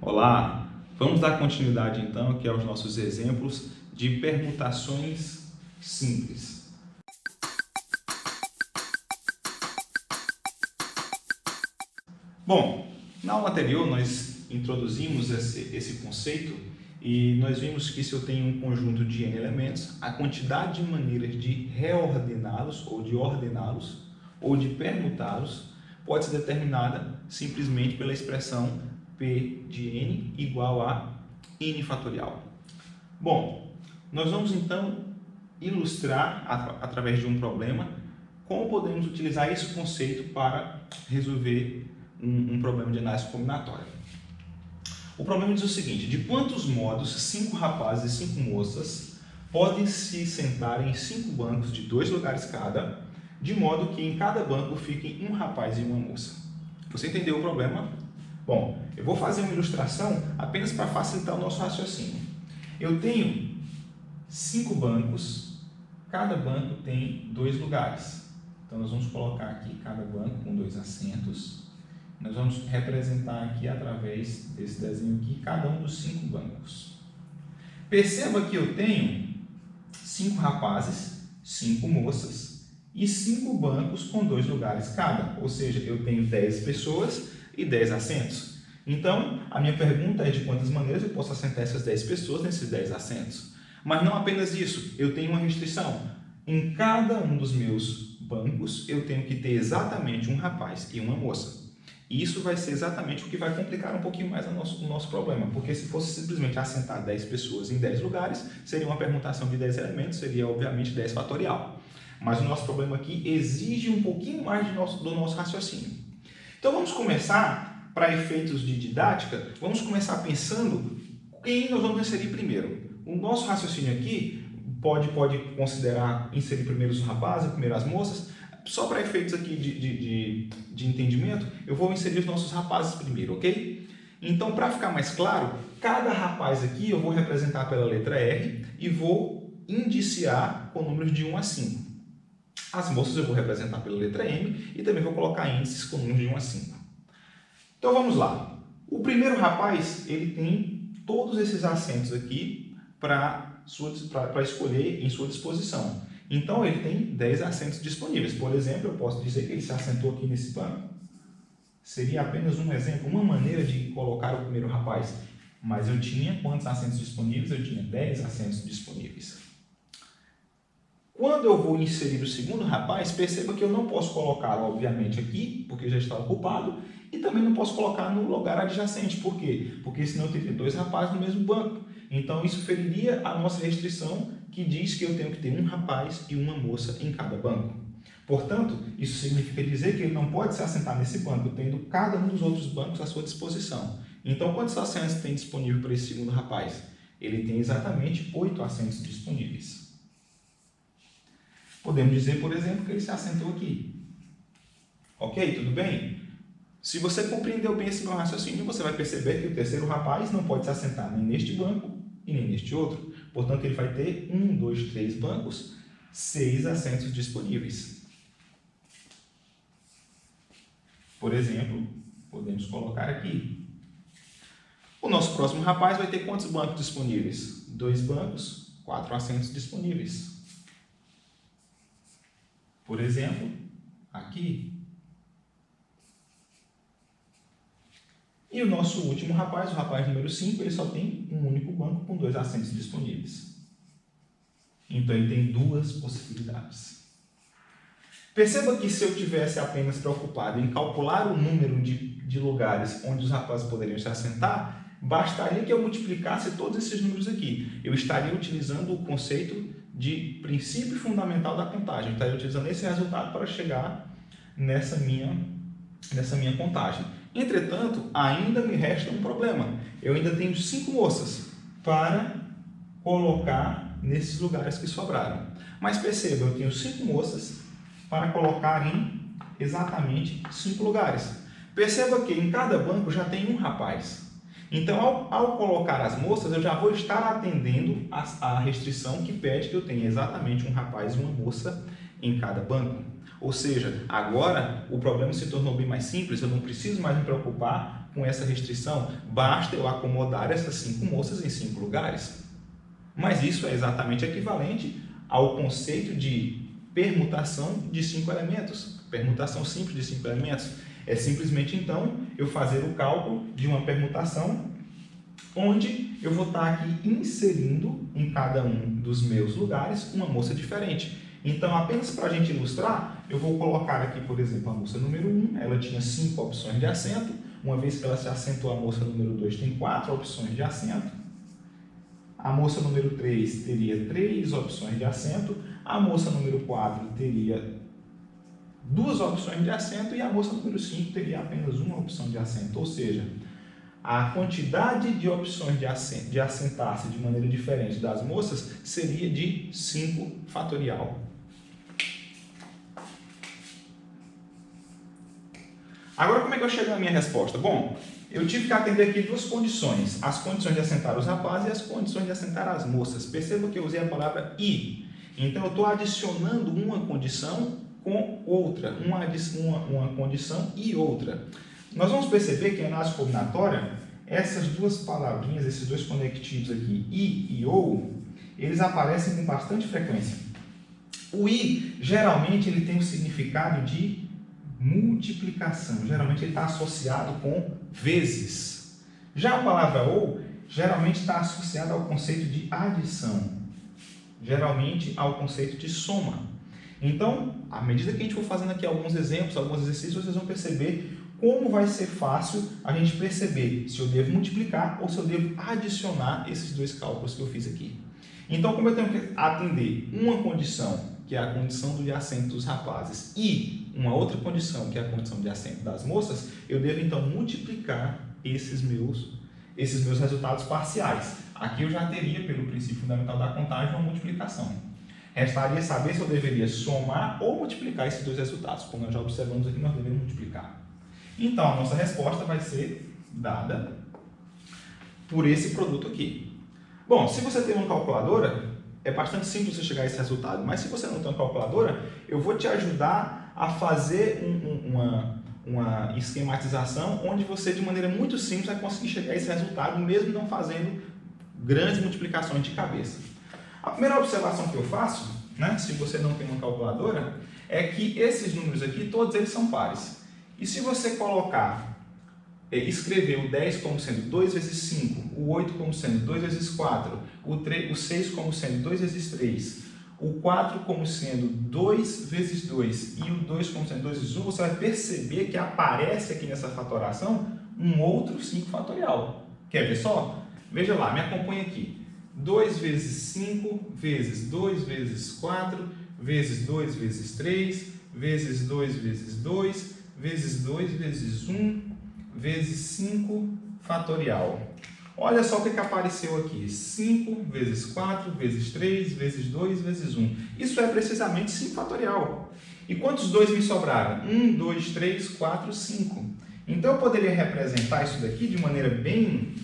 Olá, vamos dar continuidade então aqui aos nossos exemplos de permutações simples. Bom, na aula anterior nós introduzimos esse conceito e nós vimos que se eu tenho um conjunto de n elementos, a quantidade de maneiras de reordená-los ou de ordená-los ou de permutá-los pode ser determinada simplesmente pela expressão P de n igual a n fatorial. Bom, nós vamos então ilustrar através de um problema como podemos utilizar esse conceito para resolver um problema de análise combinatória. O problema diz o seguinte: de quantos modos 5 rapazes e 5 moças podem se sentar em 5 bancos de 2 lugares cada, de modo que em cada banco fiquem um rapaz e uma moça? Você entendeu o problema? Bom, eu vou fazer uma ilustração apenas para facilitar o nosso raciocínio. Eu tenho 5 bancos, cada banco tem 2 lugares. Então nós vamos colocar aqui cada banco com 2 assentos. Nós vamos representar aqui através desse desenho aqui cada um dos 5 bancos. Perceba que eu tenho 5 rapazes, 5 moças e 5 bancos com 2 lugares cada. Ou seja, eu tenho 10 pessoas e 10 assentos. Então, a minha pergunta é de quantas maneiras eu posso assentar essas 10 pessoas nesses 10 assentos. Mas não apenas isso, eu tenho uma restrição. Em cada um dos meus bancos, eu tenho que ter exatamente um rapaz e uma moça. E isso vai ser exatamente o que vai complicar um pouquinho mais o nosso problema, porque se fosse simplesmente assentar 10 pessoas em 10 lugares, seria uma permutação de 10 elementos, seria obviamente 10 fatorial. Mas o nosso problema aqui exige um pouquinho mais do nosso raciocínio. Então vamos começar, para efeitos de didática, vamos começar pensando quem nós vamos inserir primeiro. O nosso raciocínio aqui pode considerar inserir primeiro os rapazes, primeiro as moças. Só para efeitos aqui de entendimento, eu vou inserir os nossos rapazes primeiro, ok? Então, para ficar mais claro, cada rapaz aqui eu vou representar pela letra R e vou indiciar com números de 1 a 5. As moças eu vou representar pela letra M e também vou colocar índices com números de 1 a 5. Então vamos lá. O primeiro rapaz, ele tem todos esses assentos aqui para escolher em sua disposição. Então ele tem 10 assentos disponíveis. Por exemplo, eu posso dizer que ele se assentou aqui nesse banco. Seria apenas um exemplo, uma maneira de colocar o primeiro rapaz. Mas eu tinha quantos assentos disponíveis? Eu tinha 10 assentos disponíveis. Quando eu vou inserir o segundo rapaz, perceba que eu não posso colocar, obviamente, aqui, porque já está ocupado, e também não posso colocar no lugar adjacente. Por quê? Porque senão eu teria 2 rapazes no mesmo banco. Então isso feriria a nossa restrição, que diz que eu tenho que ter um rapaz e uma moça em cada banco. Portanto, isso significa dizer que ele não pode se assentar nesse banco, tendo cada um dos outros bancos à sua disposição. Então, quantos assentos tem disponível para esse segundo rapaz? Ele tem exatamente 8 assentos disponíveis. Podemos dizer, por exemplo, que ele se assentou aqui. Ok? Tudo bem? Se você compreendeu bem esse meu raciocínio, você vai perceber que o terceiro rapaz não pode se assentar nem neste banco e nem neste outro. Portanto, ele vai ter 1, 2, 3 bancos, 6 assentos disponíveis. Por exemplo, podemos colocar aqui. O nosso próximo rapaz vai ter quantos bancos disponíveis? 2 bancos, 4 assentos disponíveis. Por exemplo, aqui. E o nosso último rapaz, o rapaz número 5, ele só tem um único banco com 2 assentos disponíveis. Então, ele tem 2 possibilidades. Perceba que se eu tivesse apenas preocupado em calcular o número de lugares onde os rapazes poderiam se assentar, bastaria que eu multiplicasse todos esses números aqui. Eu estaria utilizando o conceito de princípio fundamental da contagem. Eu estaria utilizando esse resultado para chegar nessa minha contagem. Entretanto, ainda me resta um problema. Eu ainda tenho 5 moças para colocar nesses lugares que sobraram. Mas perceba, eu tenho 5 moças para colocar em exatamente 5 lugares. Perceba que em cada banco já tem um rapaz. Então, ao colocar as moças, eu já vou estar atendendo a restrição que pede que eu tenha exatamente um rapaz e uma moça em cada banco. Ou seja, agora o problema se tornou bem mais simples, eu não preciso mais me preocupar com essa restrição? Basta eu acomodar essas 5 moças em 5 lugares. Mas isso é exatamente equivalente ao conceito de permutação de 5 elementos. Permutação simples de 5 elementos. É simplesmente, então, eu fazer o cálculo de uma permutação onde eu vou estar aqui inserindo em cada um dos meus lugares uma moça diferente. Então, apenas para a gente ilustrar, eu vou colocar aqui, por exemplo, a moça número 1, ela tinha 5 opções de assento, uma vez que ela se assentou, a moça número 2 tem 4 opções de assento, a moça número 3 teria 3 opções de assento, a moça número 4 teria 2 opções de assento e a moça número 5 teria apenas uma opção de assento, ou seja, a quantidade de opções de assentar-se de maneira diferente das moças seria de 5 fatorial. Agora, como é que eu chego na minha resposta? Bom, eu tive que atender aqui 2 condições. As condições de assentar os rapazes e as condições de assentar as moças. Perceba que eu usei a palavra e. Então, eu estou adicionando uma condição com outra. Uma condição e outra. Nós vamos perceber que em análise combinatória, essas 2 palavrinhas, esses 2 conectivos aqui, e ou, eles aparecem com bastante frequência. O i, geralmente, ele tem o significado de multiplicação. Geralmente, ele está associado com vezes. Já a palavra ou, geralmente, está associada ao conceito de adição. Geralmente, ao conceito de soma. Então, à medida que a gente for fazendo aqui alguns exemplos, alguns exercícios, vocês vão perceber como vai ser fácil a gente perceber se eu devo multiplicar ou se eu devo adicionar esses 2 cálculos que eu fiz aqui. Então, como eu tenho que atender uma condição, que é a condição de assento dos rapazes, e uma outra condição, que é a condição de assento das moças, eu devo então multiplicar esses meus resultados parciais. Aqui eu já teria, pelo princípio fundamental da contagem, uma multiplicação. Restaria saber se eu deveria somar ou multiplicar esses 2 resultados. Como nós já observamos aqui, nós devemos multiplicar. Então, a nossa resposta vai ser dada por esse produto aqui. Bom, se você tem uma calculadora, é bastante simples você chegar a esse resultado, mas se você não tem uma calculadora, eu vou te ajudar a fazer uma esquematização onde você, de maneira muito simples, vai conseguir chegar a esse resultado, mesmo não fazendo grandes multiplicações de cabeça. A primeira observação que eu faço, né, se você não tem uma calculadora, é que esses números aqui, todos eles são pares. E se você escrever o 10 como sendo 2 vezes 5, o 8 como sendo 2 vezes 4, o 6 como sendo 2 vezes 3, o 4 como sendo 2 vezes 2 e o 2 como sendo 2 vezes 1, você vai perceber que aparece aqui nessa fatoração um outro 5 fatorial. Quer ver só? Veja lá, me acompanha aqui. 2 vezes 5 vezes 2 vezes 4 vezes 2 vezes 3 vezes 2 vezes 2 vezes 2 vezes 1 vezes 5 fatorial. Olha só o que apareceu aqui. 5 vezes 4 vezes 3 vezes 2 vezes 1. Isso é precisamente 5 fatorial. E quantos 2 me sobraram? 1, 2, 3, 4, 5. Então eu poderia representar isso daqui de maneira bem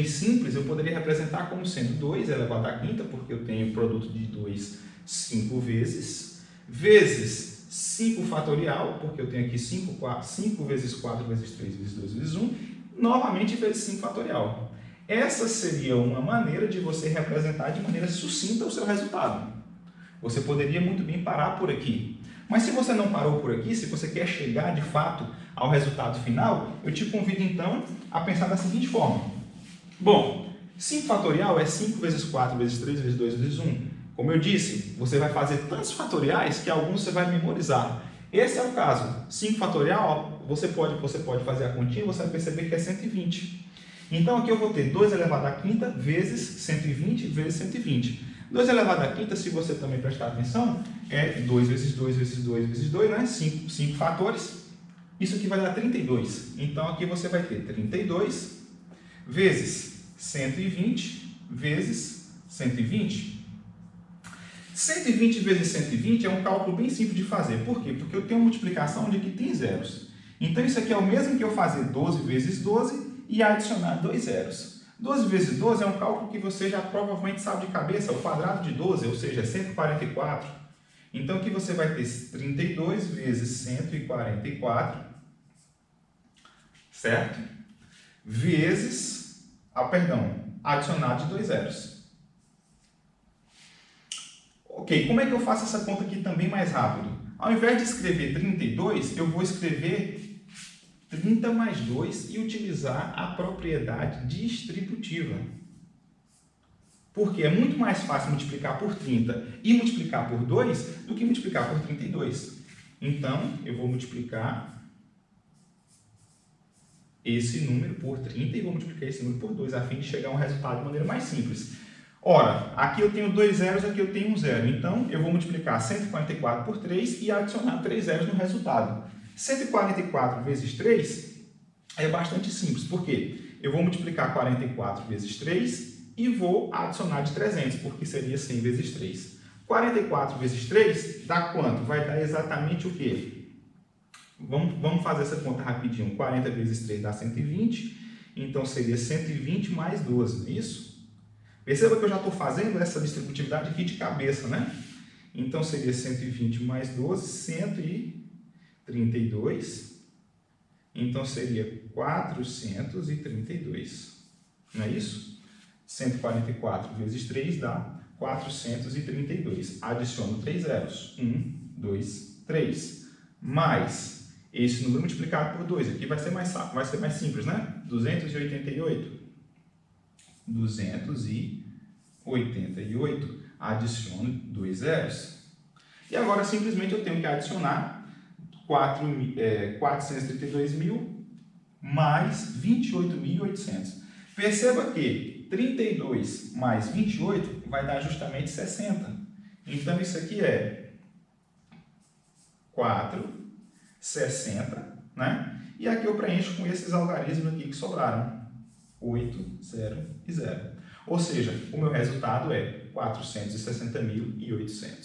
simples. Eu poderia representar como sendo 2 elevado à quinta, porque eu tenho o produto de 2 5 vezes, vezes 5 fatorial, porque eu tenho aqui 5 vezes 4 vezes 3 vezes 2 vezes 1, novamente vezes 5 fatorial. Essa seria uma maneira de você representar de maneira sucinta o seu resultado. Você poderia muito bem parar por aqui. Mas se você não parou por aqui, se você quer chegar de fato ao resultado final, eu te convido então a pensar da seguinte forma. Bom, 5 fatorial é 5 vezes 4 vezes 3 vezes 2 vezes 1. Como eu disse, você vai fazer tantos fatoriais que alguns você vai memorizar. Esse é o caso. 5 fatorial, você pode fazer a continha e você vai perceber que é 120. Então aqui eu vou ter 2 elevado à quinta vezes 120 vezes 120. 2 elevado à quinta, se você também prestar atenção, é 2 vezes 2 vezes 2 vezes 2, né? 5 fatores. Isso aqui vai dar 32. Então aqui você vai ter 32 vezes 120 vezes 120. 120 vezes 120 é um cálculo bem simples de fazer. Por quê? Porque eu tenho uma multiplicação onde aqui tem zeros. Então isso aqui é o mesmo que eu fazer 12 vezes 12 e adicionar 2 zeros. 12 vezes 12 é um cálculo que você já provavelmente sabe de cabeça, o quadrado de 12, ou seja, é 144. Então aqui você vai ter 32 vezes 144. certo? Vezes, adicionado de 2 zeros. Ok, como é que eu faço essa conta aqui também mais rápido? Ao invés de escrever 32, eu vou escrever 30 mais 2 e utilizar a propriedade distributiva. Porque é muito mais fácil multiplicar por 30 e multiplicar por 2 do que multiplicar por 32. Então, eu vou multiplicar esse número por 30 e vou multiplicar esse número por 2, a fim de chegar a um resultado de maneira mais simples. Ora, aqui eu tenho 2 zeros, aqui eu tenho 1 zero. Então, eu vou multiplicar 144 por 3 e adicionar 3 zeros no resultado. 144 vezes 3 é bastante simples. Por quê? Eu vou multiplicar 44 vezes 3 e vou adicionar de 300, porque seria 100 vezes 3. 44 vezes 3 dá quanto? Vai dar exatamente o quê? Vamos fazer essa conta rapidinho. 40 vezes 3 dá 120, então seria 120 mais 12, não é isso? Perceba que eu já estou fazendo essa distributividade aqui de cabeça, né? Então seria 120 mais 12, 132. Então seria 432, não é isso? 144 vezes 3 dá 432. Adiciono 3 zeros. 1, 2, 3. Mais esse número multiplicado por 2. Aqui vai ser mais simples, né? 288. 288. Adiciono 2 zeros. E agora simplesmente eu tenho que adicionar 432.000 mais 28.800. Perceba que 32 mais 28 vai dar justamente 60. Então, isso aqui é 460, né? E aqui eu preencho com esses algarismos aqui que sobraram. 8, 0 e 0. Ou seja, o meu resultado é 460.800.